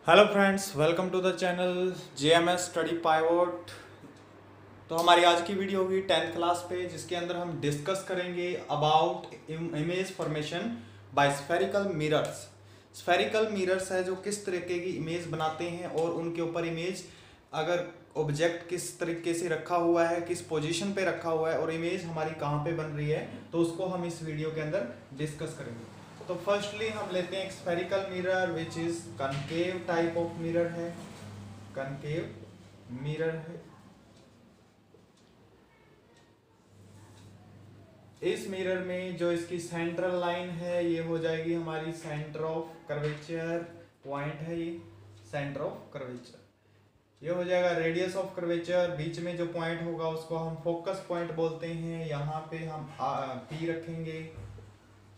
Hello friends, welcome to the channel JMS study pivot. तो हमारी आज की वीडियो होगी 10th क्लास पे, जिसके अंदर हम डिस्कस करेंगे about image formation by spherical mirrors. Spherical mirrors है जो किस तरीके की इमेज बनाते हैं और उनके ऊपर इमेज अगर ऑब्जेक्ट किस तरीके से रखा हुआ है, किस पोजीशन पे रखा हुआ है और इमेज हमारी कहाँ पे बन रही है, तो उसको हम इस वीडियो के अंदर डिस्कस करेंगे। तो फर्स्टली हम लेते हैं एक spherical mirror which is concave type of mirror है, कनकेव मिरर है। इस मिरर में जो इसकी सेंट्रल लाइन है ये हो जाएगी हमारी सेंटर ऑफ कर्वेचर पॉइंट है, ये सेंटर ऑफ कर्वेचर। ये हो जाएगा रेडियस ऑफ कर्वेचर। बीच में जो पॉइंट होगा उसको हम फोकस पॉइंट बोलते हैं। यहाँ पे हम P रखेंगे,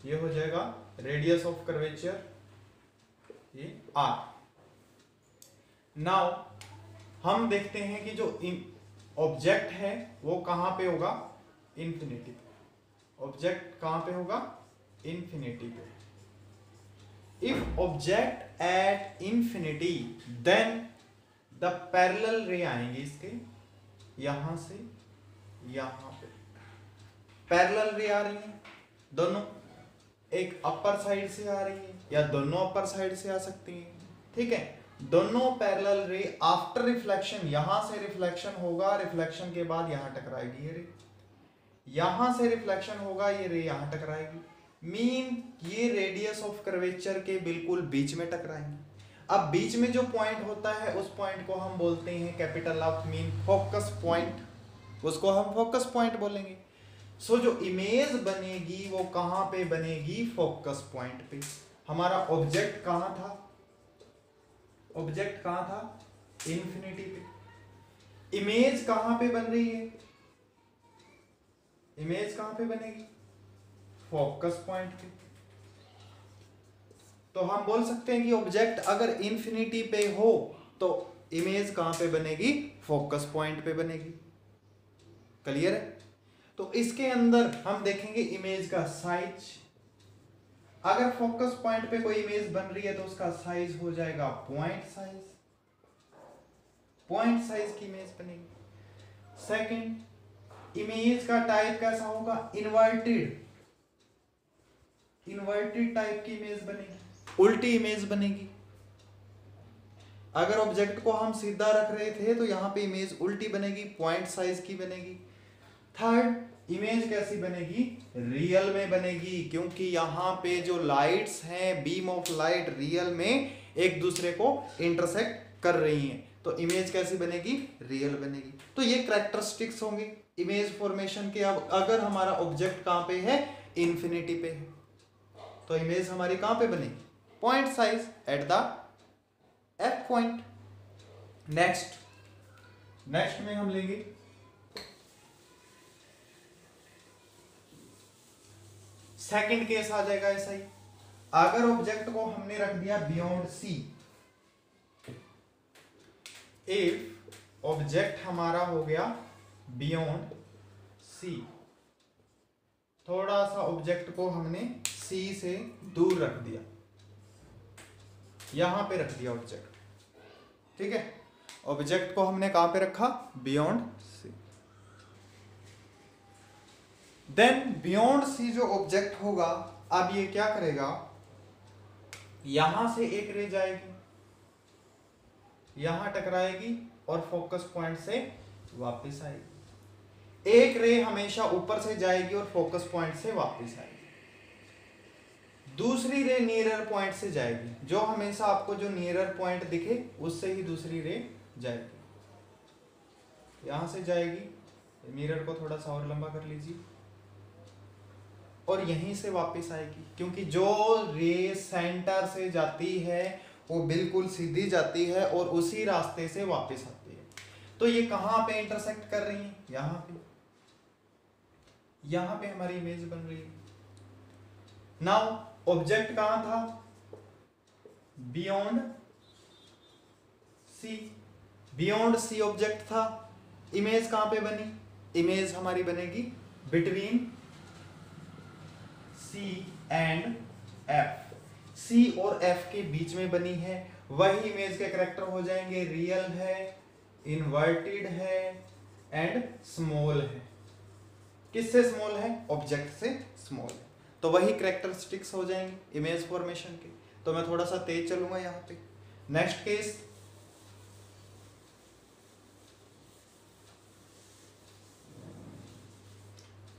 ये हो जाएगा रेडियस ऑफ कर्वेचर, ये R। नाउ हम देखते हैं कि जो ऑब्जेक्ट है वो कहां पे होगा, इंफिनिटी पे। ऑब्जेक्ट कहां पे होगा, इंफिनिटी पे। If object at infinity then the parallel ray आएंगे इसके, यहां से यहां पे पैरेलल रे आ रही है, दोनों एक अपर साइड से आ रही है या दोनों अपर साइड से आ सकती हैं, ठीक है। दोनों पैरेलल रे आफ्टर रिफ्लेक्शन, यहां से रिफ्लेक्शन होगा, रिफ्लेक्शन के बाद यहां टकराएगी ये रे, यहां से रिफ्लेक्शन होगा, ये रे यहां टकराएगी। मीन ये रेडियस ऑफ कर्वेचर के बिल्कुल बीच में टकराएंगे। अब बीच में जो पॉइंट होता है उस पॉइंट को हम बोलते हैं capital of mean focus point, उसको हम फोकस पॉइंट बोलेंगे। सो जो इमेज बनेगी वो कहां पे बनेगी, फोकस पॉइंट पे। हमारा ऑब्जेक्ट कहां था, ऑब्जेक्ट कहां था, इंफिनिटी पे। इमेज कहां पे बन रही है, इमेज कहां पे बनेगी, फोकस पॉइंट पे। तो हम बोल सकते हैं कि ऑब्जेक्ट अगर इंफिनिटी पे हो तो इमेज कहां पे बनेगी, फोकस पॉइंट पे बनेगी। क्लियर है। तो इसके अंदर हम देखेंगे इमेज का साइज। अगर फोकस पॉइंट पे कोई इमेज बन रही है तो उसका साइज हो जाएगा पॉइंट साइज, पॉइंट साइज की इमेज बनेगी। सेकंड, इमेज का टाइप कैसा होगा, इन्वर्टेड, इन्वर्टेड टाइप की इमेज बनेगी, उल्टी इमेज बनेगी। अगर ऑब्जेक्ट को हम सीधा रख रहे थे तो यहां पे इमेज उल्टी बनेगी, पॉइंट साइज की बनेगी। थर्ड, इमेज कैसी बनेगी, रियल में बनेगी, क्योंकि यहां पे जो लाइट्स हैं, बीम ऑफ लाइट रियल में एक दूसरे को इंटरसेक्ट कर रही हैं, तो इमेज कैसी बनेगी, रियल बनेगी। तो ये कैरेक्टरिस्टिक्स होंगे इमेज फॉर्मेशन के। अब अगर हमारा ऑब्जेक्ट कहां पे है, इंफिनिटी पे है, तो इमेज हमारी कहां पे बनेगी, point size at the F point. Next में हम लेंगे सेकंड केस आ जाएगा ऐसा ही। अगर ऑब्जेक्ट को हमने रख दिया बियॉन्ड सी, इफ ऑब्जेक्ट हमारा हो गया बियॉन्ड सी, थोड़ा सा ऑब्जेक्ट को हमने सी से दूर रख दिया, यहां पे रख दिया ऑब्जेक्ट, ठीक है। ऑब्जेक्ट को हमने कहां पे रखा, beyond C. Then beyond C जो ऑब्जेक्ट होगा, अब ये क्या करेगा, यहां से एक रे जाएगी, यहां टकराएगी और फोकस पॉइंट से वापस आएगी। एक रे हमेशा ऊपर से जाएगी और फोकस पॉइंट से वापस आएगी। दूसरी रे नियरर पॉइंट से जाएगी, जो हमेशा आपको जो नियरर पॉइंट दिखे उससे ही दूसरी रे जाएगी। यहां से जाएगी, मिरर को थोड़ा सा और लंबा कर लीजिए, और यहीं से वापस आएगी, क्योंकि जो रे सेंटर से जाती है वो बिल्कुल सीधी जाती है और उसी रास्ते से वापस आती है। तो ये कहां पे इंटरसेक्ट कर रही है, यहां पे हमारी इमेज बन रही है। नाउ ऑब्जेक्ट कहां था, beyond C, beyond C object था। इमेज कहां पे बनी, इमेज हमारी बनेगी बिटवीन सी एंड एफ, सी और एफ के बीच में बनी है। वही इमेज के कैरेक्टर हो जाएंगे रियल है, इन्वर्टेड है एंड स्मॉल है। किससे स्मॉल है? ऑब्जेक्ट से स्मॉल है। तो वही कैरेक्टरिस्टिक्स हो जाएंगे इमेज फॉर्मेशन के। तो मैं थोड़ा सा तेज चलूंगा यहाँ पे। नेक्स्ट केस,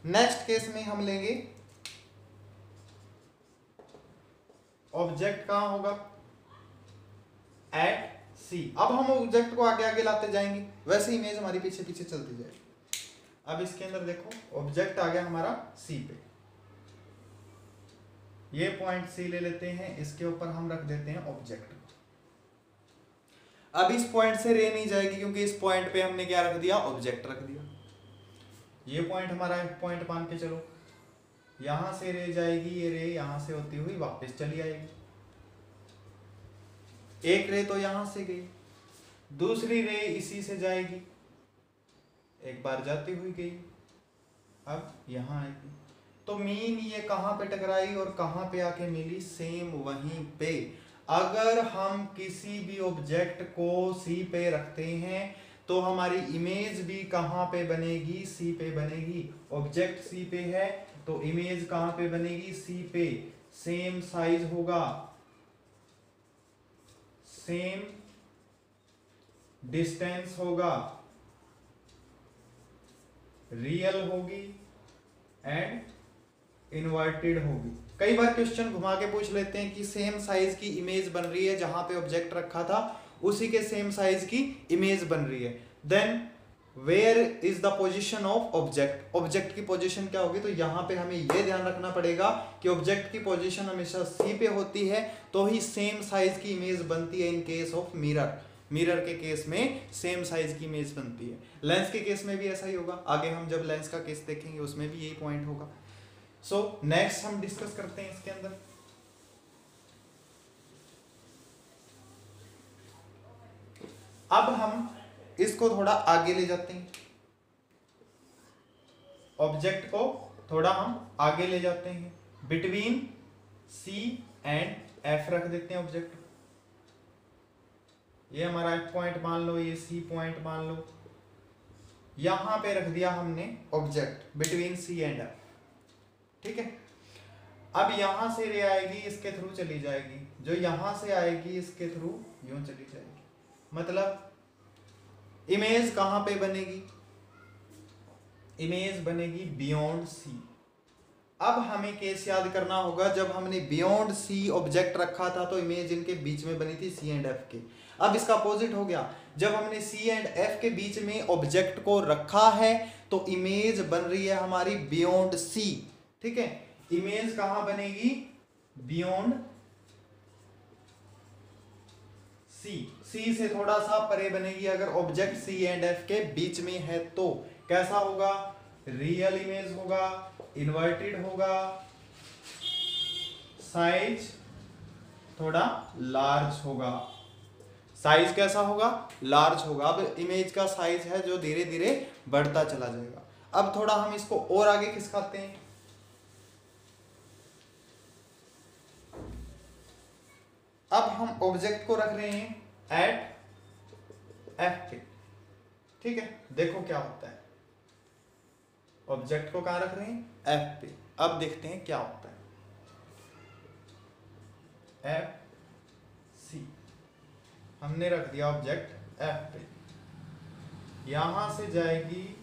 नेक्स्ट केस में हम लेंगे ऑब्जेक्ट कहां होगा? एट सी। अब हम ऑब्जेक्ट को आगे आगे लाते जाएंगे, वैसे इमेज हमारी पीछे पीछे चलती जाएगी। अब इसके अंदर देखो ऑब्जेक्ट आ गया हमारा सी पे, ये पॉइंट सी ले लेते हैं, इसके ऊपर हम रख देते हैं ऑब्जेक्ट। अब इस पॉइंट से रे नहीं जाएगी क्योंकि इस पॉइंट पे हमने क्या रख दिया? ऑब्जेक्ट रख दिया। ये पॉइंट हमारा एक पॉइंट मान के चलो, यहां से रे जाएगी, ये रे यहां से होती हुई वापस चली आएगी। एक रे तो यहां से गई, दूसरी रे इसी से जाएगी, एक बार जाती हुई गई, अब यहां आएगी। तो मीन ये कहां पे टकराई और कहां पे आके मिली? सेम वहीं पे। अगर हम किसी भी ऑब्जेक्ट को सी पे रखते हैं तो हमारी इमेज भी कहां पे बनेगी? सी पे बनेगी। ऑब्जेक्ट सी पे है तो इमेज कहां पे बनेगी? सी पे। सेम साइज होगा, सेम डिस्टेंस होगा, रियल होगी एंड इन्वर्टेड होगी। कई बार क्वेश्चन घुमा के पूछ लेते हैं कि सेम साइज की इमेज बन रही है, जहां पे ऑब्जेक्ट रखा था उसी के सेम साइज की इमेज बन रही है, then where is the position of object? Object की पोजीशन क्या होगी? तो यहां पे हमें यह ध्यान रखना पड़ेगा कि ऑब्जेक्ट की पोजीशन हमेशा सी पे होती है, तो ही सेम साइज की इमेज बनती है। In case of mirror, mirror के केस में सेम साइज की इमेज बनती है। लेंस के केस में भी ऐसा ही होगा, आगे हम जब लेंस का केस देखेंगे उसमें भी यही पॉइंट होगा। सो नेक्स्ट हम डिस्कस करते हैं इसके अंदर। अब हम इसको थोड़ा आगे ले जाते हैं, ऑब्जेक्ट को थोड़ा हम आगे ले जाते हैं, बिटवीन सी एंड एफ रख देते हैं ऑब्जेक्ट। ये हमारा एफ पॉइंट मान लो, ये सी पॉइंट मान लो, यहां पे रख दिया हमने object between C and F. ठीक है, अब यहां से रे आएगी, इसके थ्रू चली जाएगी, जो यहां से आएगी इसके थ्रू यूं चली जाएगी। मतलब इमेज कहां पे बनेगी? इमेज बनेगी बियॉन्ड सी। अब हमें केस याद करना होगा, जब हमने बियॉन्ड सी ऑब्जेक्ट रखा था तो इमेज इनके बीच में बनी थी सी एंड एफ के। अब इसका अपोजिट हो गया, जब हमने सी एंड एफ के बीच में ऑब्जेक्ट को रखा है तो इमेज बन रही है हमारी बियॉन्ड सी। ठीक है, इमेज कहां बनेगी? बियॉन्ड सी। सी से थोड़ा सा परे बनेगी अगर ऑब्जेक्ट सी एंड एफ के बीच में है तो। कैसा होगा? रियल इमेज होगा, इन्वर्टेड होगा, साइज थोड़ा लार्ज होगा। साइज कैसा होगा? लार्ज होगा। अब इमेज का साइज है जो धीरे धीरे बढ़ता चला जाएगा। अब थोड़ा हम इसको और आगे खिसकाते हैं, अब हम ऑब्जेक्ट को रख रहे हैं एट एफ पे। ठीक है, देखो क्या होता है, ऑब्जेक्ट को कहां रख रहे हैं? एफ पे। अब देखते हैं क्या होता है। एफ सी हमने रख दिया ऑब्जेक्ट एफ पे, यहां से जाएगी,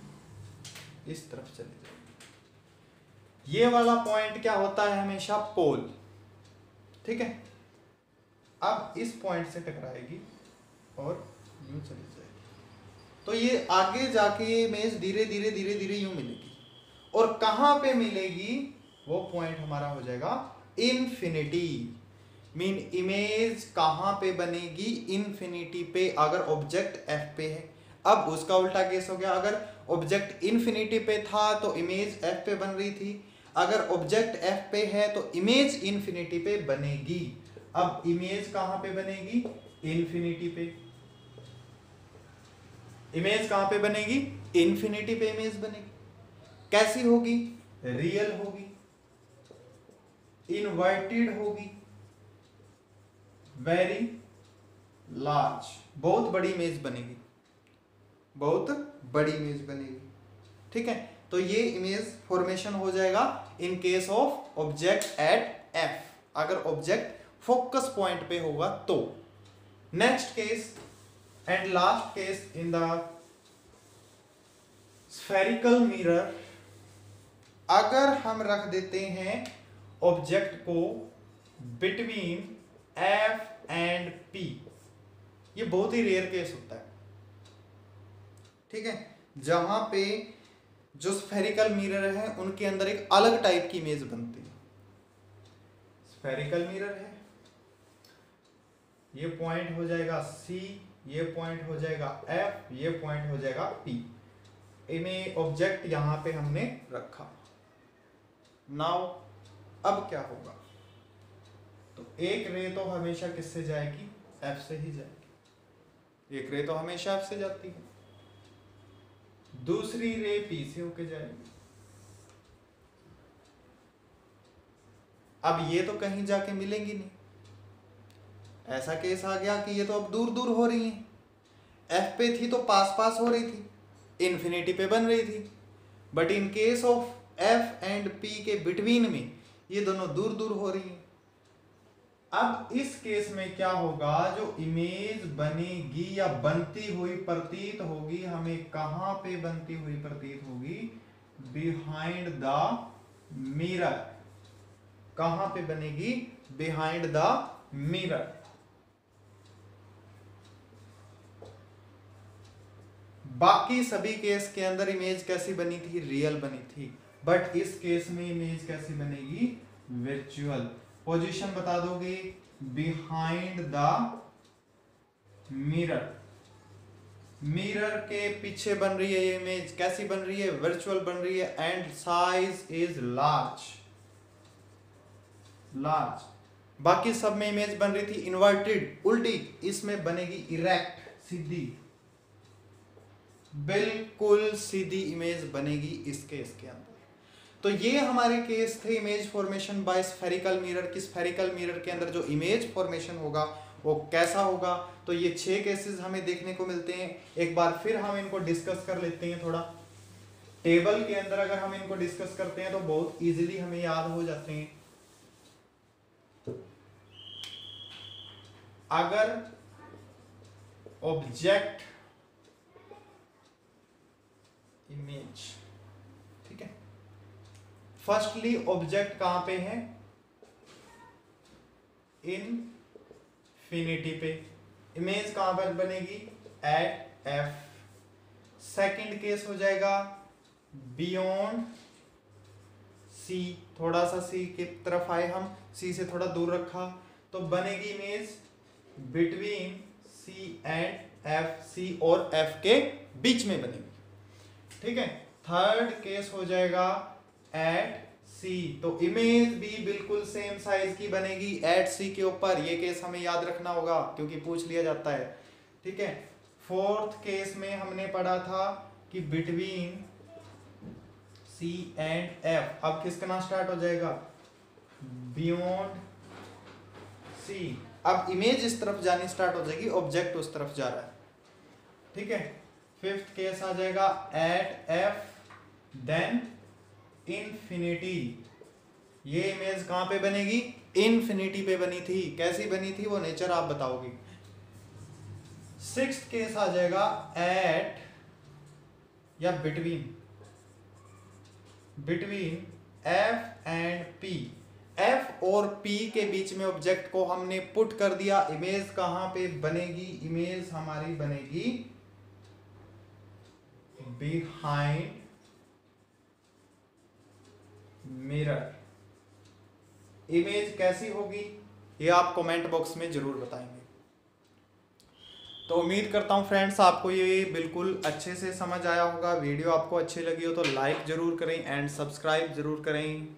इस तरफ चली जाएगी। ये वाला पॉइंट क्या होता है? हमेशा पोल। ठीक है, अब इस पॉइंट से टकराएगी और यूं चली जाएगी, तो ये आगे जाके ये इमेज धीरे धीरे धीरे धीरे यूं मिलेगी। और कहां पे मिलेगी? वो पॉइंट हमारा हो जाएगा इन्फिनिटी। मीन इमेज कहां पे बनेगी? इन्फिनिटी पे, अगर ऑब्जेक्ट एफ पे है। अब उसका उल्टा केस हो गया, अगर ऑब्जेक्ट इन्फिनिटी पे था तो इमेज एफ पे बन रही थी, अगर ऑब्जेक्ट एफ पे है तो इमेज इन्फिनिटी पे बनेगी। अब इमेज कहां पे बनेगी? इन्फिनिटी पे। इमेज कहां पे बनेगी? इन्फिनिटी पे इमेज बनेगी। कैसी होगी? रियल होगी, इन्वर्टेड होगी, वेरी लार्ज, बहुत बड़ी इमेज बनेगी, बहुत बड़ी इमेज बनेगी। ठीक है, तो ये इमेज फॉर्मेशन हो जाएगा in case of object at F, अगर ऑब्जेक्ट फोकस पॉइंट पे होगा तो। Next case and last case in the spherical mirror, अगर हम रख देते हैं ऑब्जेक्ट को बिटवीन एफ एंड पी, ये बहुत ही रेयर केस होता है। ठीक है, जहां पे जो स्फेरिकल मिरर है उनके अंदर एक अलग टाइप की इमेज बनती है। स्फेरिकल मिरर है, ये पॉइंट हो जाएगा सी, ये पॉइंट हो जाएगा एफ, ये पॉइंट हो जाएगा पी, इन्हें ऑब्जेक्ट यहां पे हमने रखा। नाउ अब क्या होगा, तो एक रे तो हमेशा किससे जाएगी, एफ से ही जाएगी, एक रे तो हमेशा एफ से जाती है, दूसरी रे पी से होके जाएगी। अब ये तो कहीं जाके मिलेंगी नहीं, ऐसा केस आ गया कि ये तो अब दूर दूर हो रही हैं, एफ पे थी तो पास पास हो रही थी, इन्फिनिटी पे बन रही थी, but in case of F and P के बिटवीन में ये दोनों दूर दूर हो रही हैं। अब इस केस में क्या होगा, जो इमेज बनेगी या बनती हुई प्रतीत होगी, हमें कहां पे बनती हुई प्रतीत होगी, बिहाइंड द मिरर। कहां पे बनेगी, बिहाइंड द मिरर। बाकी सभी केस के अंदर इमेज कैसी बनी थी, रियल बनी थी, बट इस केस में इमेज कैसी बनेगी, वर्चुअल। पोजीशन बता दोगे, बिहाइंड द मिरर, मिरर के पीछे बन रही है ये इमेज, कैसी बन रही है, वर्चुअल बन रही है, and size is large, large. बाकी सब में इमेज बन रही थी इन्वर्टेड, उल्टी, इसमें बनेगी इरेक्ट, सीधी, बिल्कुल सीधी इमेज बनेगी इस केस के अंदर। तो ये हमारे केस थे image formation by spherical mirror की। स्फेरिकल मिरर के अंदर जो इमेज फॉर्मेशन होगा वो कैसा होगा, तो ये 6 केसेस हमें देखने को मिलते हैं। एक बार फिर हम इनको डिस्कस कर लेते हैं थोड़ा। टेबल के अंदर अगर हम इनको डिस्कस करते हैं तो बहुत इजीली हमें याद हो जाते हैं। अगर ऑब्जेक्ट इमेज, ठीक है, फर्स्टली ऑब्जेक्ट कहां पे है, इनफिनिटी पे, इमेज कहां पर बनेगी, एट एफ। सेकंड केस हो जाएगा बियॉन्ड सी, थोड़ा सा सी की तरफ आए हम, सी से थोड़ा दूर रखा तो बनेगी image between C and F, सी और एफ के बीच में बनेगी। ठीक है, थर्ड केस हो जाएगा एट सी, तो इमेज भी बिल्कुल सेम साइज की बनेगी एट सी के ऊपर। ये केस हमें याद रखना होगा क्योंकि पूछ लिया जाता है। ठीक है, फोर्थ केस में हमने पढ़ा था कि बिटवीन सी एंड एफ, अब किसका स्टार्ट हो जाएगा, बियॉन्ड सी। अब इमेज इस तरफ जानी स्टार्ट हो जाएगी, ऑब्जेक्ट उस तरफ जा रहा है। ठीक है, फिफ्थ केस आ जाएगा एट एफ देन इनफिनिटी। ये इमेज कहां पे बनेगी, इनफिनिटी पे बनी थी, कैसी बनी थी वो नेचर आप बताओगे। सिक्स्थ केस आ जाएगा एट या between, between F and P. F और पी के बीच में ऑब्जेक्ट को हमने पुट कर दिया, इमेज कहां पे बनेगी, इमेज हमारी बनेगी बिहाइंड मिरर। इमेज कैसी होगी ये आप कमेंट बॉक्स में जरूर बताएंगे। तो उम्मीद करता हूं फ्रेंड्स आपको ये बिल्कुल अच्छे से समझ आया होगा। वीडियो आपको अच्छी लगी हो तो लाइक जरूर करें एंड सब्सक्राइब जरूर करें।